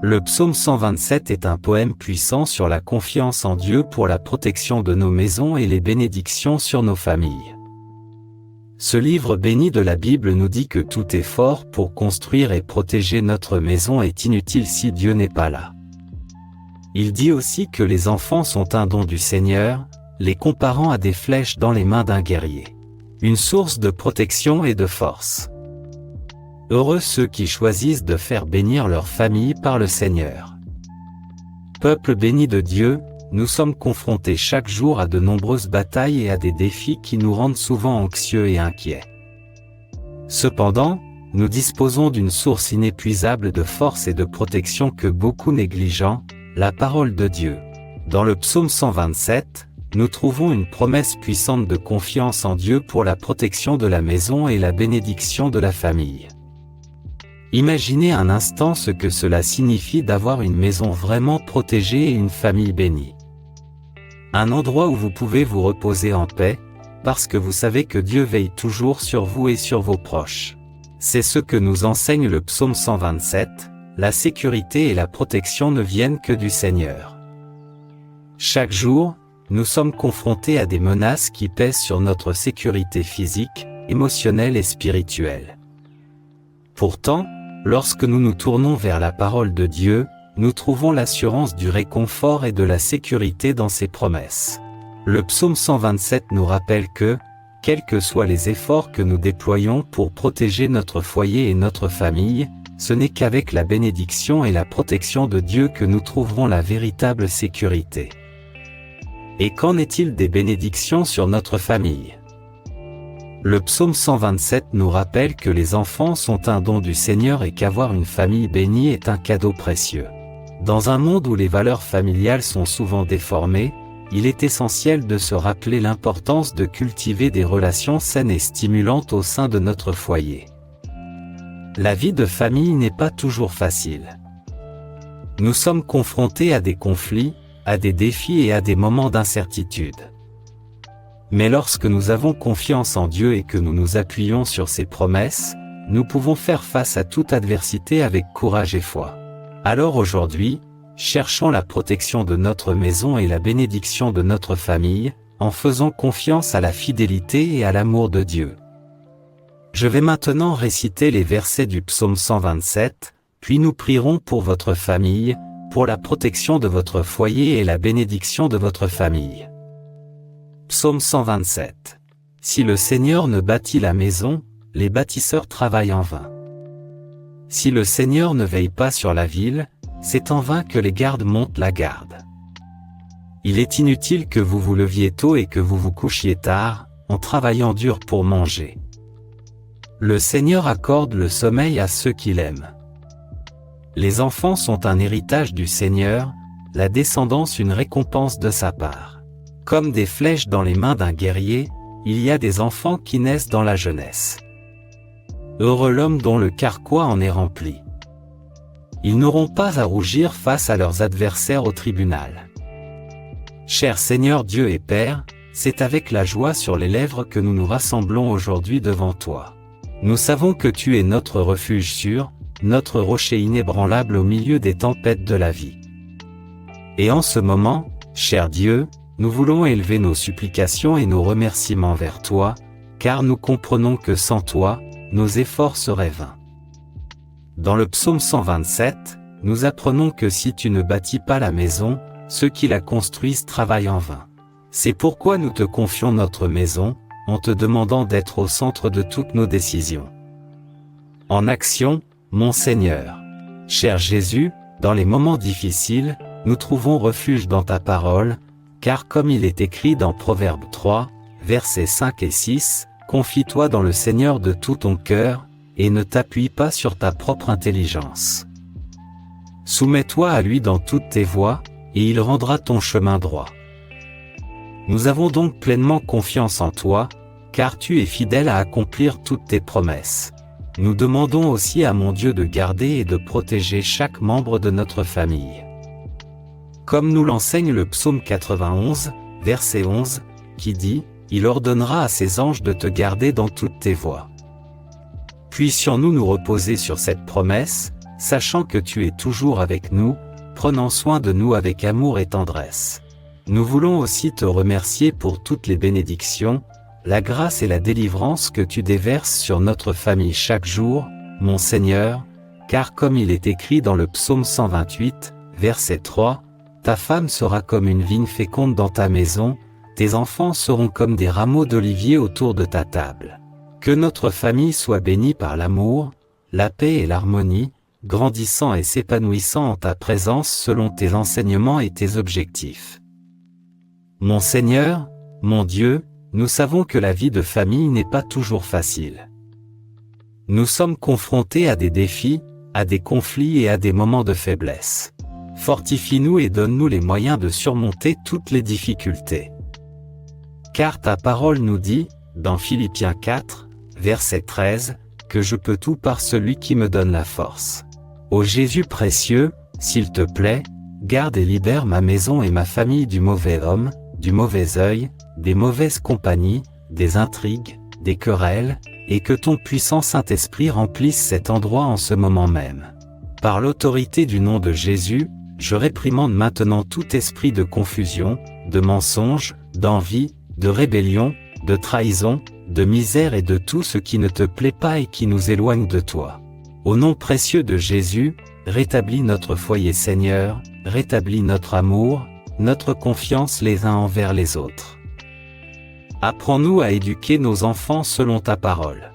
Le psaume 127 est un poème puissant sur la confiance en Dieu pour la protection de nos maisons et les bénédictions sur nos familles. Ce livre béni de la Bible nous dit que tout effort pour construire et protéger notre maison est inutile si Dieu n'est pas là. Il dit aussi que les enfants sont un don du Seigneur, les comparant à des flèches dans les mains d'un guerrier. Une source de protection et de force. Heureux ceux qui choisissent de faire bénir leur famille par le Seigneur. Peuple béni de Dieu, nous sommes confrontés chaque jour à de nombreuses batailles et à des défis qui nous rendent souvent anxieux et inquiets. Cependant, nous disposons d'une source inépuisable de force et de protection que beaucoup négligent, la parole de Dieu. Dans le psaume 127, nous trouvons une promesse puissante de confiance en Dieu pour la protection de la maison et la bénédiction de la famille. Imaginez un instant ce que cela signifie d'avoir une maison vraiment protégée et une famille bénie. Un endroit où vous pouvez vous reposer en paix, parce que vous savez que Dieu veille toujours sur vous et sur vos proches. C'est ce que nous enseigne le psaume 127, la sécurité et la protection ne viennent que du Seigneur. Chaque jour, nous sommes confrontés à des menaces qui pèsent sur notre sécurité physique, émotionnelle et spirituelle. Pourtant, lorsque nous nous tournons vers la parole de Dieu, nous trouvons l'assurance du réconfort et de la sécurité dans ses promesses. Le psaume 127 nous rappelle que, quels que soient les efforts que nous déployons pour protéger notre foyer et notre famille, ce n'est qu'avec la bénédiction et la protection de Dieu que nous trouverons la véritable sécurité. Et qu'en est-il des bénédictions sur notre famille ? Le psaume 127 nous rappelle que les enfants sont un don du Seigneur et qu'avoir une famille bénie est un cadeau précieux. Dans un monde où les valeurs familiales sont souvent déformées, il est essentiel de se rappeler l'importance de cultiver des relations saines et stimulantes au sein de notre foyer. La vie de famille n'est pas toujours facile. Nous sommes confrontés à des conflits, à des défis et à des moments d'incertitude. Mais lorsque nous avons confiance en Dieu et que nous nous appuyons sur ses promesses, nous pouvons faire face à toute adversité avec courage et foi. Alors aujourd'hui, cherchons la protection de notre maison et la bénédiction de notre famille, en faisant confiance à la fidélité et à l'amour de Dieu. Je vais maintenant réciter les versets du psaume 127, puis nous prierons pour votre famille, pour la protection de votre foyer et la bénédiction de votre famille. Psaume 127. Si le Seigneur ne bâtit la maison, les bâtisseurs travaillent en vain. Si le Seigneur ne veille pas sur la ville, c'est en vain que les gardes montent la garde. Il est inutile que vous vous leviez tôt et que vous vous couchiez tard, en travaillant dur pour manger. Le Seigneur accorde le sommeil à ceux qu'il aime. Les enfants sont un héritage du Seigneur, la descendance une récompense de sa part. Comme des flèches dans les mains d'un guerrier, il y a des enfants qui naissent dans la jeunesse. Heureux l'homme dont le carquois en est rempli. Ils n'auront pas à rougir face à leurs adversaires au tribunal. Cher Seigneur Dieu et Père, c'est avec la joie sur les lèvres que nous nous rassemblons aujourd'hui devant toi. Nous savons que tu es notre refuge sûr, notre rocher inébranlable au milieu des tempêtes de la vie. Et en ce moment, cher Dieu, nous voulons élever nos supplications et nos remerciements vers toi, car nous comprenons que sans toi, nos efforts seraient vains. Dans le psaume 127, nous apprenons que si tu ne bâtis pas la maison, ceux qui la construisent travaillent en vain. C'est pourquoi nous te confions notre maison, en te demandant d'être au centre de toutes nos décisions. En action, mon Seigneur. Cher Jésus, dans les moments difficiles, nous trouvons refuge dans ta parole, car comme il est écrit dans Proverbe 3, versets 5 et 6, confie-toi dans le Seigneur de tout ton cœur, et ne t'appuie pas sur ta propre intelligence. Soumets-toi à lui dans toutes tes voies, et il rendra ton chemin droit. Nous avons donc pleinement confiance en toi, car tu es fidèle à accomplir toutes tes promesses. Nous demandons aussi à mon Dieu de garder et de protéger chaque membre de notre famille. Comme nous l'enseigne le psaume 91, verset 11, qui dit « Il ordonnera à ses anges de te garder dans toutes tes voies ». Puissions-nous nous reposer sur cette promesse, sachant que tu es toujours avec nous, prenant soin de nous avec amour et tendresse. Nous voulons aussi te remercier pour toutes les bénédictions, la grâce et la délivrance que tu déverses sur notre famille chaque jour, mon Seigneur, car comme il est écrit dans le psaume 128, verset 3, ta femme sera comme une vigne féconde dans ta maison, tes enfants seront comme des rameaux d'olivier autour de ta table. Que notre famille soit bénie par l'amour, la paix et l'harmonie, grandissant et s'épanouissant en ta présence selon tes enseignements et tes objectifs. Mon Seigneur, mon Dieu, nous savons que la vie de famille n'est pas toujours facile. Nous sommes confrontés à des défis, à des conflits et à des moments de faiblesse. Fortifie-nous et donne-nous les moyens de surmonter toutes les difficultés. Car ta parole nous dit, dans Philippiens 4, verset 13, que je peux tout par celui qui me donne la force. Ô Jésus précieux, s'il te plaît, garde et libère ma maison et ma famille du mauvais homme, du mauvais œil, des mauvaises compagnies, des intrigues, des querelles, et que ton puissant Saint-Esprit remplisse cet endroit en ce moment même. Par l'autorité du nom de Jésus, je réprimande maintenant tout esprit de confusion, de mensonge, d'envie, de rébellion, de trahison, de misère et de tout ce qui ne te plaît pas et qui nous éloigne de toi. Au nom précieux de Jésus, rétablis notre foyer Seigneur, rétablis notre amour, notre confiance les uns envers les autres. Apprends-nous à éduquer nos enfants selon ta parole.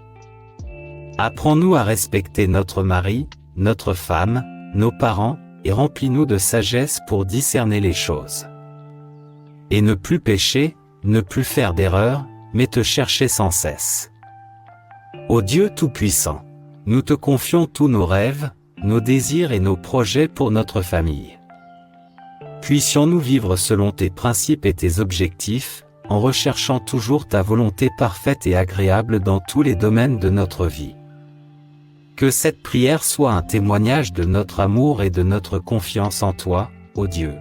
Apprends-nous à respecter notre mari, notre femme, nos parents, et remplis-nous de sagesse pour discerner les choses. Et ne plus pécher, ne plus faire d'erreurs, mais te chercher sans cesse. Ô Dieu Tout-Puissant, nous te confions tous nos rêves, nos désirs et nos projets pour notre famille. Puissions-nous vivre selon tes principes et tes objectifs, en recherchant toujours ta volonté parfaite et agréable dans tous les domaines de notre vie. Que cette prière soit un témoignage de notre amour et de notre confiance en toi, ô Dieu.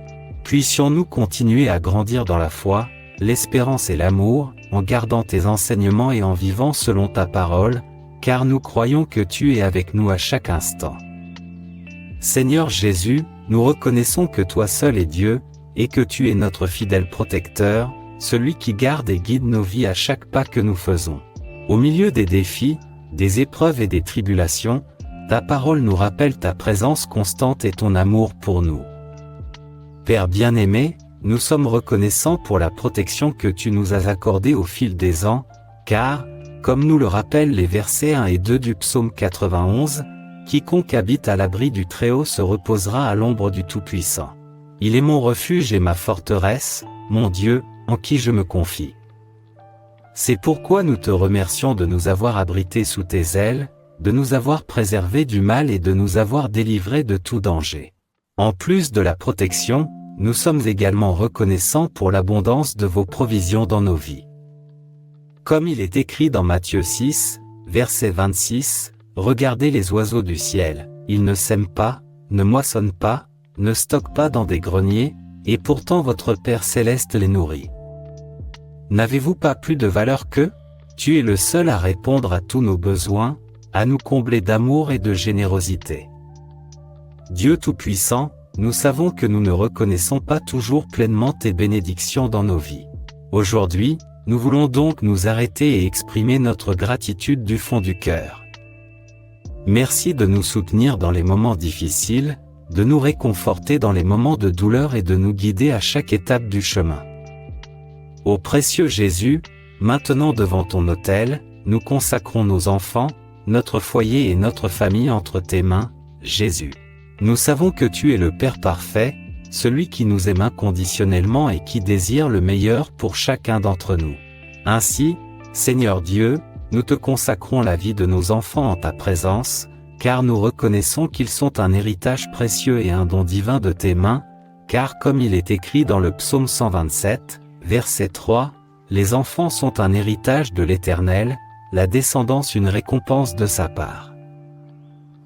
Puissions-nous continuer à grandir dans la foi, l'espérance et l'amour, en gardant tes enseignements et en vivant selon ta parole, car nous croyons que tu es avec nous à chaque instant. Seigneur Jésus, nous reconnaissons que toi seul es Dieu, et que tu es notre fidèle protecteur, celui qui garde et guide nos vies à chaque pas que nous faisons. Au milieu des défis, des épreuves et des tribulations, ta parole nous rappelle ta présence constante et ton amour pour nous. Père bien-aimé, nous sommes reconnaissants pour la protection que tu nous as accordée au fil des ans, car, comme nous le rappellent les versets 1 et 2 du psaume 91, quiconque habite à l'abri du Très-Haut se reposera à l'ombre du Tout-Puissant. Il est mon refuge et ma forteresse, mon Dieu, en qui je me confie. C'est pourquoi nous te remercions de nous avoir abrités sous tes ailes, de nous avoir préservés du mal et de nous avoir délivrés de tout danger. En plus de la protection, nous sommes également reconnaissants pour l'abondance de vos provisions dans nos vies. Comme il est écrit dans Matthieu 6, verset 26, « Regardez les oiseaux du ciel, ils ne sèment pas, ne moissonnent pas, ne stockent pas dans des greniers, et pourtant votre Père céleste les nourrit. N'avez-vous pas plus de valeur qu'eux? Tu es le seul à répondre à tous nos besoins, à nous combler d'amour et de générosité. Dieu Tout-Puissant, nous savons que nous ne reconnaissons pas toujours pleinement tes bénédictions dans nos vies. Aujourd'hui, nous voulons donc nous arrêter et exprimer notre gratitude du fond du cœur. Merci de nous soutenir dans les moments difficiles, de nous réconforter dans les moments de douleur et de nous guider à chaque étape du chemin. Ô précieux Jésus, maintenant devant ton autel, nous consacrons nos enfants, notre foyer et notre famille entre tes mains, Jésus. Nous savons que tu es le Père parfait, celui qui nous aime inconditionnellement et qui désire le meilleur pour chacun d'entre nous. Ainsi, Seigneur Dieu, nous te consacrons la vie de nos enfants en ta présence, car nous reconnaissons qu'ils sont un héritage précieux et un don divin de tes mains, car comme il est écrit dans le psaume 127, verset 3, « Les enfants sont un héritage de l'Éternel, la descendance une récompense de sa part. »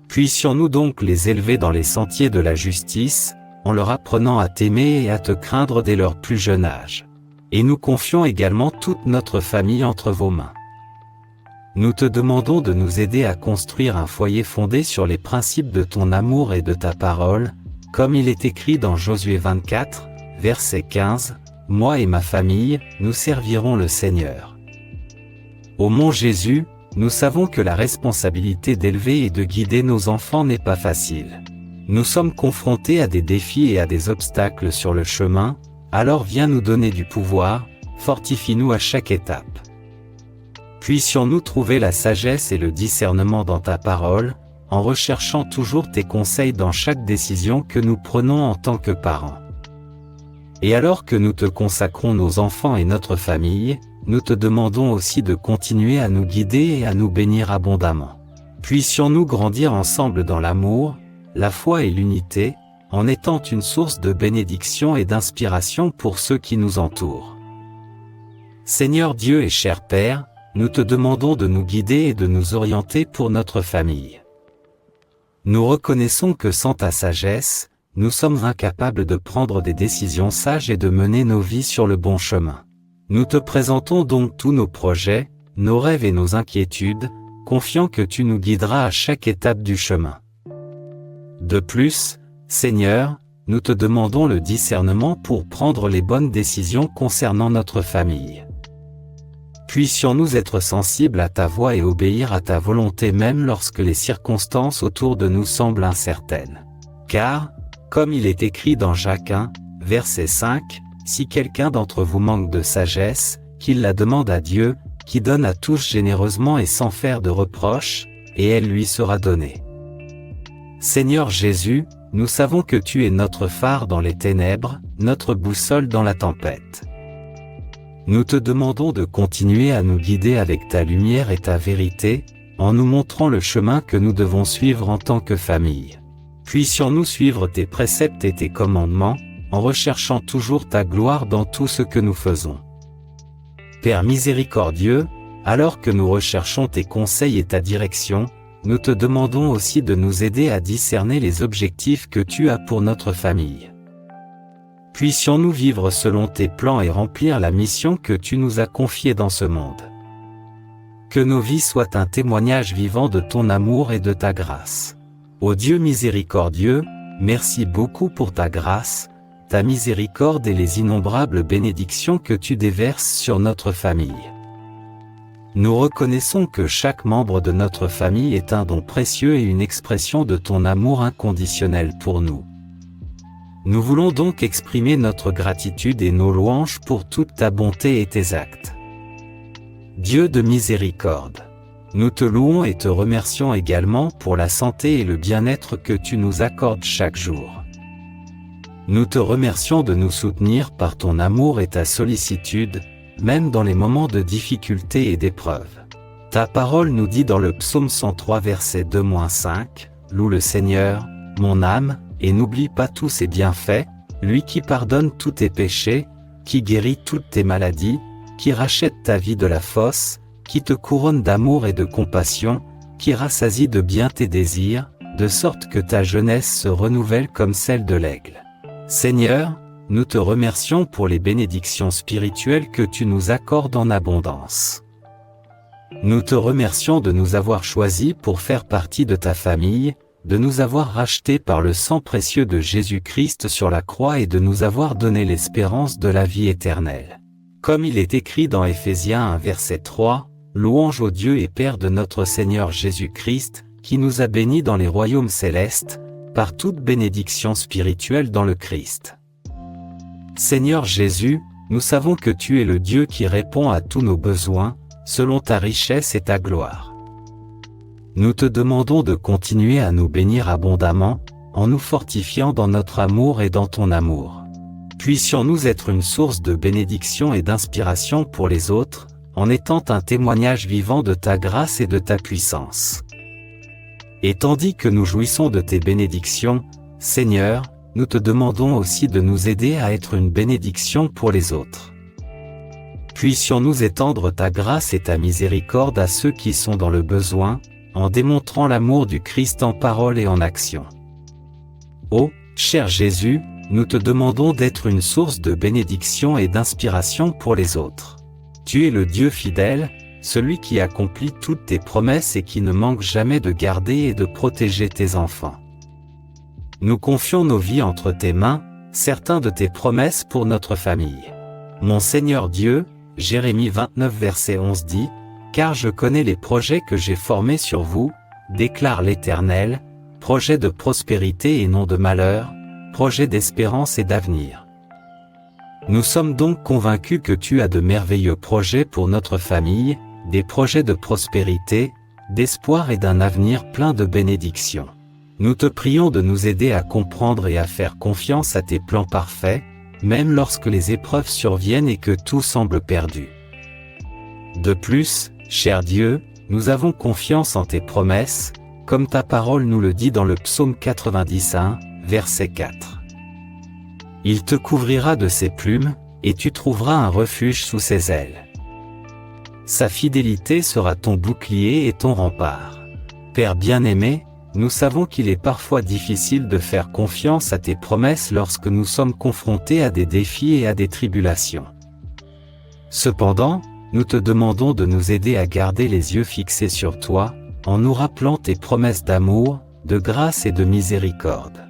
Puissions-nous donc les élever dans les sentiers de la justice, en leur apprenant à t'aimer et à te craindre dès leur plus jeune âge. Et nous confions également toute notre famille entre vos mains. Nous te demandons de nous aider à construire un foyer fondé sur les principes de ton amour et de ta parole, comme il est écrit dans Josué 24, verset 15, « Moi et ma famille, nous servirons le Seigneur. » Ô mon Jésus, nous savons que la responsabilité d'élever et de guider nos enfants n'est pas facile. Nous sommes confrontés à des défis et à des obstacles sur le chemin, alors viens nous donner du pouvoir, fortifie-nous à chaque étape. Puissions-nous trouver la sagesse et le discernement dans ta parole, en recherchant toujours tes conseils dans chaque décision que nous prenons en tant que parents. Et alors que nous te consacrons nos enfants et notre famille, nous te demandons aussi de continuer à nous guider et à nous bénir abondamment. Puissions-nous grandir ensemble dans l'amour, la foi et l'unité, en étant une source de bénédiction et d'inspiration pour ceux qui nous entourent. Seigneur Dieu et cher Père, nous te demandons de nous guider et de nous orienter pour notre famille. Nous reconnaissons que sans ta sagesse, nous sommes incapables de prendre des décisions sages et de mener nos vies sur le bon chemin. Nous te présentons donc tous nos projets, nos rêves et nos inquiétudes, confiants que tu nous guideras à chaque étape du chemin. De plus, Seigneur, nous te demandons le discernement pour prendre les bonnes décisions concernant notre famille. Puissions-nous être sensibles à ta voix et obéir à ta volonté même lorsque les circonstances autour de nous semblent incertaines. Car, comme il est écrit dans Jacques 1, verset 5, « Si quelqu'un d'entre vous manque de sagesse, qu'il la demande à Dieu, qui donne à tous généreusement et sans faire de reproches, et elle lui sera donnée. » Seigneur Jésus, nous savons que tu es notre phare dans les ténèbres, notre boussole dans la tempête. Nous te demandons de continuer à nous guider avec ta lumière et ta vérité, en nous montrant le chemin que nous devons suivre en tant que famille. Puissions-nous suivre tes préceptes et tes commandements, en recherchant toujours ta gloire dans tout ce que nous faisons. Père miséricordieux, alors que nous recherchons tes conseils et ta direction, nous te demandons aussi de nous aider à discerner les objectifs que tu as pour notre famille. Puissions-nous vivre selon tes plans et remplir la mission que tu nous as confiée dans ce monde. Que nos vies soient un témoignage vivant de ton amour et de ta grâce. Ô Dieu miséricordieux, merci beaucoup pour ta grâce, ta miséricorde et les innombrables bénédictions que tu déverses sur notre famille. Nous reconnaissons que chaque membre de notre famille est un don précieux et une expression de ton amour inconditionnel pour nous. Nous voulons donc exprimer notre gratitude et nos louanges pour toute ta bonté et tes actes. Dieu de miséricorde, nous te louons et te remercions également pour la santé et le bien-être que tu nous accordes chaque jour. Nous te remercions de nous soutenir par ton amour et ta sollicitude, même dans les moments de difficulté et d'épreuve. Ta parole nous dit dans le psaume 103 verset 2-5, « Loue le Seigneur, mon âme, et n'oublie pas tous ses bienfaits, lui qui pardonne tous tes péchés, qui guérit toutes tes maladies, qui rachète ta vie de la fosse, qui te couronne d'amour et de compassion, qui rassasie de bien tes désirs, de sorte que ta jeunesse se renouvelle comme celle de l'aigle. Seigneur, nous te remercions pour les bénédictions spirituelles que tu nous accordes en abondance. Nous te remercions de nous avoir choisis pour faire partie de ta famille, de nous avoir rachetés par le sang précieux de Jésus-Christ sur la croix et de nous avoir donné l'espérance de la vie éternelle. Comme il est écrit dans Éphésiens 1 verset 3, « Louange au Dieu et Père de notre Seigneur Jésus-Christ, qui nous a bénis dans les royaumes célestes, par toute bénédiction spirituelle dans le Christ. » Seigneur Jésus, nous savons que tu es le Dieu qui répond à tous nos besoins, selon ta richesse et ta gloire. Nous te demandons de continuer à nous bénir abondamment, en nous fortifiant dans notre amour et dans ton amour. Puissions-nous être une source de bénédiction et d'inspiration pour les autres, en étant un témoignage vivant de ta grâce et de ta puissance. Et tandis que nous jouissons de tes bénédictions, Seigneur, nous te demandons aussi de nous aider à être une bénédiction pour les autres. Puissions-nous étendre ta grâce et ta miséricorde à ceux qui sont dans le besoin, en démontrant l'amour du Christ en parole et en action. Ô, cher Jésus, nous te demandons d'être une source de bénédiction et d'inspiration pour les autres. Tu es le Dieu fidèle, celui qui accomplit toutes tes promesses et qui ne manque jamais de garder et de protéger tes enfants. Nous confions nos vies entre tes mains, certains de tes promesses pour notre famille. Mon Seigneur Dieu, Jérémie 29 verset 11 dit, « Car je connais les projets que j'ai formés sur vous, déclare l'Éternel, projets de prospérité et non de malheur, projets d'espérance et d'avenir. » Nous sommes donc convaincus que tu as de merveilleux projets pour notre famille, des projets de prospérité, d'espoir et d'un avenir plein de bénédictions. Nous te prions de nous aider à comprendre et à faire confiance à tes plans parfaits, même lorsque les épreuves surviennent et que tout semble perdu. De plus, cher Dieu, nous avons confiance en tes promesses, comme ta parole nous le dit dans le psaume 91, verset 4. Il te couvrira de ses plumes, et tu trouveras un refuge sous ses ailes. Sa fidélité sera ton bouclier et ton rempart. Père bien-aimé, nous savons qu'il est parfois difficile de faire confiance à tes promesses lorsque nous sommes confrontés à des défis et à des tribulations. Cependant, nous te demandons de nous aider à garder les yeux fixés sur toi, en nous rappelant tes promesses d'amour, de grâce et de miséricorde.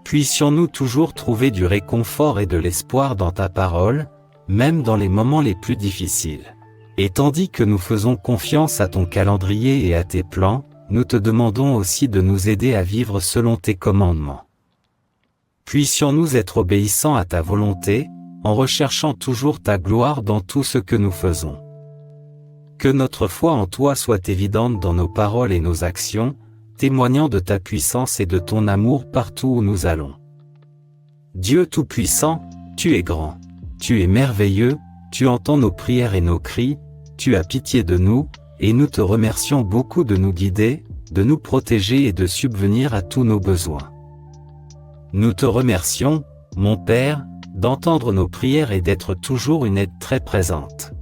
Puissions-nous toujours trouver du réconfort et de l'espoir dans ta parole, même dans les moments les plus difficiles. Et tandis que nous faisons confiance à ton calendrier et à tes plans, nous te demandons aussi de nous aider à vivre selon tes commandements. Puissions-nous être obéissants à ta volonté, en recherchant toujours ta gloire dans tout ce que nous faisons. Que notre foi en toi soit évidente dans nos paroles et nos actions, témoignant de ta puissance et de ton amour partout où nous allons. Dieu Tout-Puissant, tu es grand, tu es merveilleux, tu entends nos prières et nos cris, tu as pitié de nous, et nous te remercions beaucoup de nous guider, de nous protéger et de subvenir à tous nos besoins. Nous te remercions, mon Père, d'entendre nos prières et d'être toujours une aide très présente.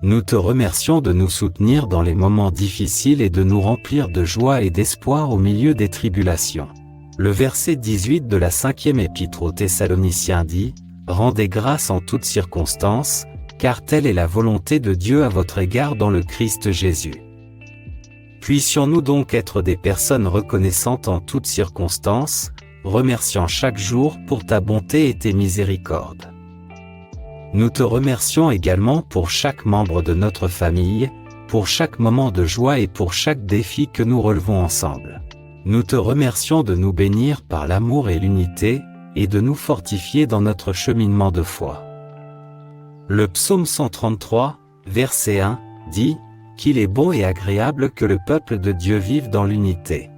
Nous te remercions de nous soutenir dans les moments difficiles et de nous remplir de joie et d'espoir au milieu des tribulations. Le verset 18 de la 5e épître aux Thessaloniciens dit « Rendez grâce en toutes circonstances, car telle est la volonté de Dieu à votre égard dans le Christ Jésus. » Puissions-nous donc être des personnes reconnaissantes en toutes circonstances, remerciant chaque jour pour ta bonté et tes miséricordes. Nous te remercions également pour chaque membre de notre famille, pour chaque moment de joie et pour chaque défi que nous relevons ensemble. Nous te remercions de nous bénir par l'amour et l'unité, et de nous fortifier dans notre cheminement de foi. Le psaume 133, verset 1, dit « Qu'il est bon et agréable que le peuple de Dieu vive dans l'unité. »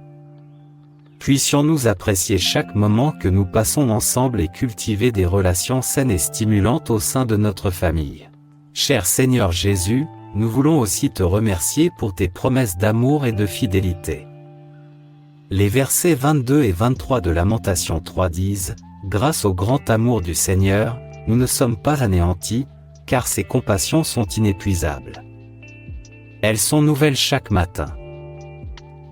Puissions-nous apprécier chaque moment que nous passons ensemble et cultiver des relations saines et stimulantes au sein de notre famille. Cher Seigneur Jésus, nous voulons aussi te remercier pour tes promesses d'amour et de fidélité. Les versets 22 et 23 de Lamentation 3 disent « Grâce au grand amour du Seigneur, nous ne sommes pas anéantis, car ses compassions sont inépuisables. Elles sont nouvelles chaque matin.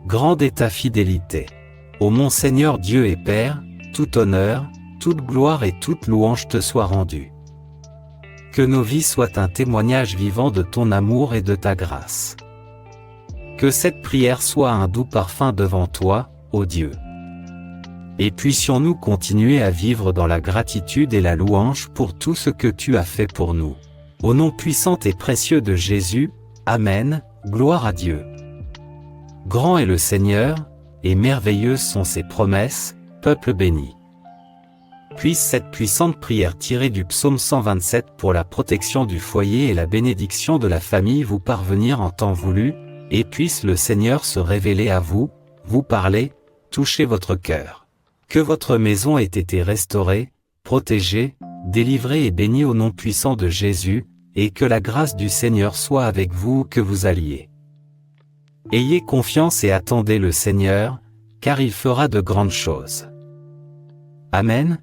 Grande est ta fidélité. Ô mon Seigneur Dieu et Père, tout honneur, toute gloire et toute louange te soient rendues. Que nos vies soient un témoignage vivant de ton amour et de ta grâce. Que cette prière soit un doux parfum devant toi, ô Dieu. Et puissions-nous continuer à vivre dans la gratitude et la louange pour tout ce que tu as fait pour nous. Au nom puissant et précieux de Jésus, Amen, gloire à Dieu. Grand est le Seigneur, et merveilleuses sont ses promesses, peuple béni. Puisse cette puissante prière tirée du psaume 127 pour la protection du foyer et la bénédiction de la famille vous parvenir en temps voulu, et puisse le Seigneur se révéler à vous, vous parler, toucher votre cœur. Que votre maison ait été restaurée, protégée, délivrée et bénie au nom puissant de Jésus, et que la grâce du Seigneur soit avec vous où que vous alliez. Ayez confiance et attendez le Seigneur, car il fera de grandes choses. Amen.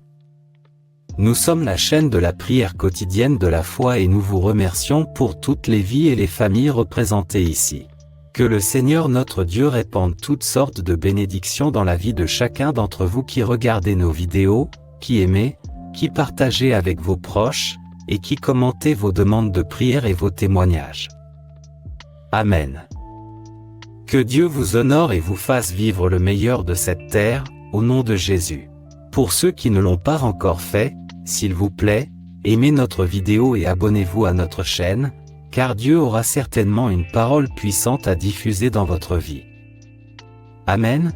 Nous sommes la chaîne de la prière quotidienne de la foi et nous vous remercions pour toutes les vies et les familles représentées ici. Que le Seigneur notre Dieu répande toutes sortes de bénédictions dans la vie de chacun d'entre vous qui regardez nos vidéos, qui aimez, qui partagez avec vos proches, et qui commentez vos demandes de prière et vos témoignages. Amen. Que Dieu vous honore et vous fasse vivre le meilleur de cette terre, au nom de Jésus. Pour ceux qui ne l'ont pas encore fait, s'il vous plaît, aimez notre vidéo et abonnez-vous à notre chaîne, car Dieu aura certainement une parole puissante à diffuser dans votre vie. Amen.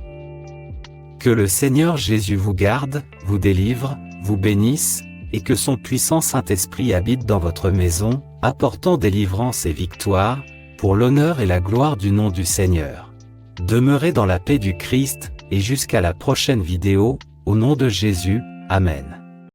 Que le Seigneur Jésus vous garde, vous délivre, vous bénisse, et que son puissant Saint-Esprit habite dans votre maison, apportant délivrance et victoire, pour l'honneur et la gloire du nom du Seigneur. Demeurez dans la paix du Christ, et jusqu'à la prochaine vidéo, au nom de Jésus, Amen.